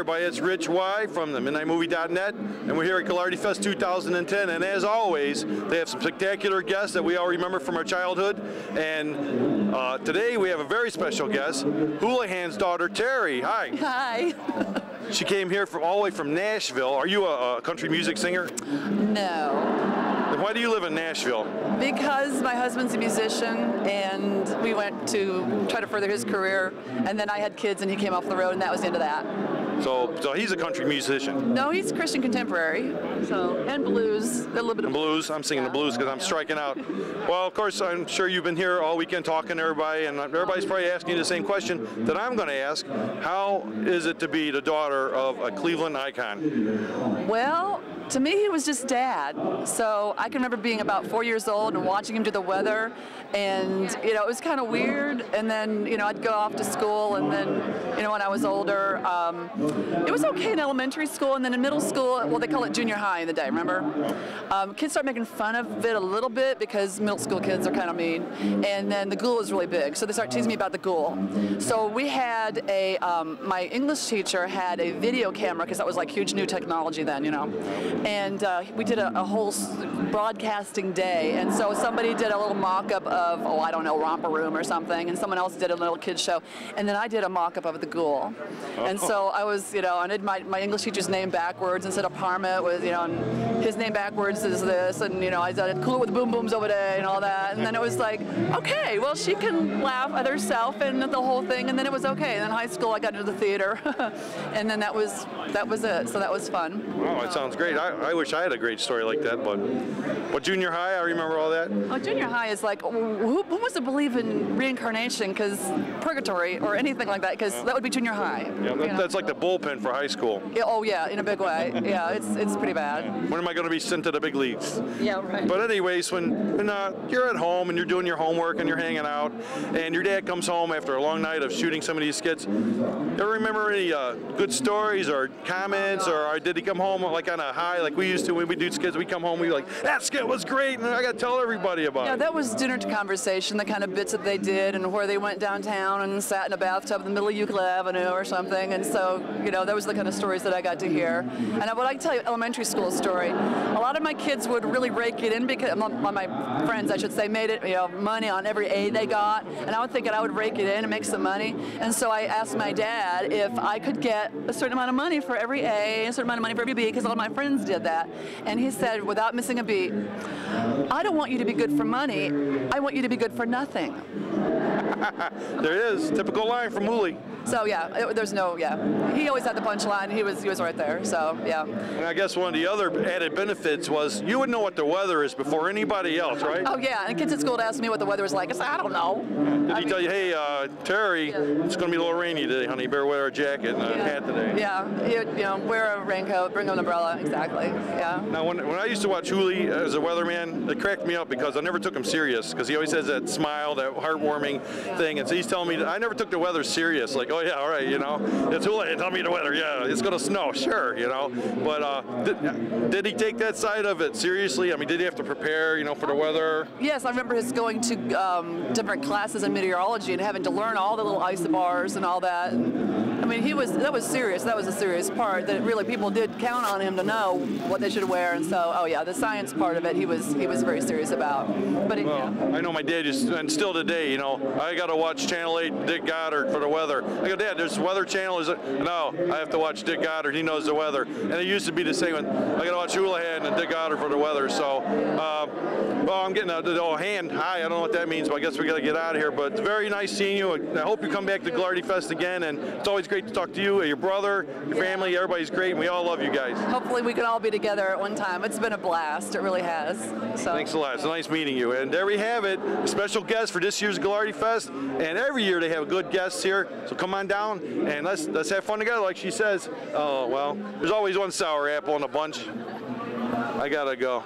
everybody, it's Rich Y from the MidnightMovie.net, and we're here at Ghoulardifest 2010, and as always, they have some spectacular guests that we all remember from our childhood, and today we have a very special guest, Houlihan's daughter, Terry. Hi. Hi. She came here all the way from Nashville. Are you a country music singer? No. Then why do you live in Nashville? Because my husband's a musician, and we went to try to further his career, and then I had kids, and he came off the road, and that was the end of that. So he's a country musician? No, he's Christian contemporary, and blues, a little bit of blues. I'm singing the blues because I'm striking out. Well, of course, I'm sure you've been here all weekend talking to everybody, and everybody's probably asking you the same question that I'm going to ask. How is it to be the daughter of a Cleveland icon? Well, to me, he was just dad. So I can remember being about 4 years old and watching him do the weather, and it was kind of weird. And then I'd go off to school, and then when I was older, it was okay in elementary school, and then in middle school, well, they call it junior high in the day. Remember, kids start making fun of it a little bit because middle school kids are kind of mean, and then the ghoul is really big, so they start teasing me about the ghoul. So we had my English teacher had a video camera because that was like huge new technology then, and we did a whole broadcasting day, and so somebody did a little mock-up of, I don't know, Romper Room or something, and someone else did a little kids show, and then I did a mock-up of the ghoul. And so I was, I did my English teacher's name backwards instead of Parma. It was, and his name backwards is this, and I did Cool with the Boom Booms over there and all that, and then it was like, okay, well, she can laugh at herself and the whole thing, and then it was okay. And then high school, I got into the theater, and then that was it. So that was fun. Wow, it sounds great. I wish I had a great story like that, but junior high, I remember all that. Oh, junior high is like, who wants to believe in reincarnation, because purgatory or anything like that, because that would be junior high. Yeah, that's like the bullpen for high school. Yeah, oh yeah, in a big way. Yeah, it's pretty bad. When am I going to be sent to the big leagues? Yeah, right. But anyways, when you're at home and you're doing your homework and you're hanging out, and your dad comes home after a long night of shooting some of these skits, you ever remember any good stories or comments, or did he come home like on a high like we used to when we do skits? We come home, we like, that skit was great, and I got to tell everybody about it. Yeah, that was dinner to conversation, the kind of bits that they did, and where they went downtown and sat in a bathtub in the middle of Euclid Avenue or something, and so, that was the kind of stories that I got to hear. And I would tell you elementary school story. A lot of my kids would really rake it in, because my friends, I should say, made it, money on every A they got, and I would think that I would rake it in and make some money. And so I asked my dad if I could get a certain amount of money for every A, a certain amount of money for every B, because all my friends did that. And he said, without missing a beat, I don't want you to be good for money, I want you to be good for nothing. There it is, typical line from Hooli. So yeah, he always had the punchline. He was right there. So yeah. And I guess one of the other added benefits was you would know what the weather is before anybody else, right? Oh yeah, and kids at school would ask me what the weather was like. I said, I don't know. Did he tell you, hey, Terry, it's going to be a little rainy today, honey. You better wear a jacket and a hat today. Yeah, he would, wear a raincoat, bring an umbrella. Exactly. Yeah. Now when I used to watch Hooli as a weatherman, it cracked me up because I never took him serious, because he always has that smile, that heartwarming thing, and so he's telling me I never took the weather serious. Like, oh yeah, all right, it's Hooli, tell me the weather. Yeah, it's going to snow, sure, But did he take that side of it seriously? I mean, did he have to prepare, for the weather? Yes, I remember his going to different classes in meteorology and having to learn all the little isobars and all that. I mean, that was serious. That was a serious part that really people did count on him to know what they should wear. And so, oh yeah, the science part of it, he was very serious about. But I know my dad and still today, I got to watch Channel 8, Dick Goddard for the weather. I go, Dad, there's Weather Channel. No, I have to watch Dick Goddard. He knows the weather. And it used to be the same one. I got to watch Houlihan and Dick Goddard for the weather. So, well, I'm getting the hand high. I don't know what that means, but I guess we got to get out of here. But it's very nice seeing you. I hope you come back to Ghoulardifest again. And it's always great to talk to you, your brother, your family. Everybody's great, and we all love you guys. Hopefully we can all be together at one time. It's been a blast. It really has. So. Thanks a lot. It's nice meeting you. And there we have it. A special guest for this year's Ghoulardifest. And every year they have good guests here. So come on down and let's have fun together, like she says. Oh, well, there's always one sour apple in a bunch. I gotta go.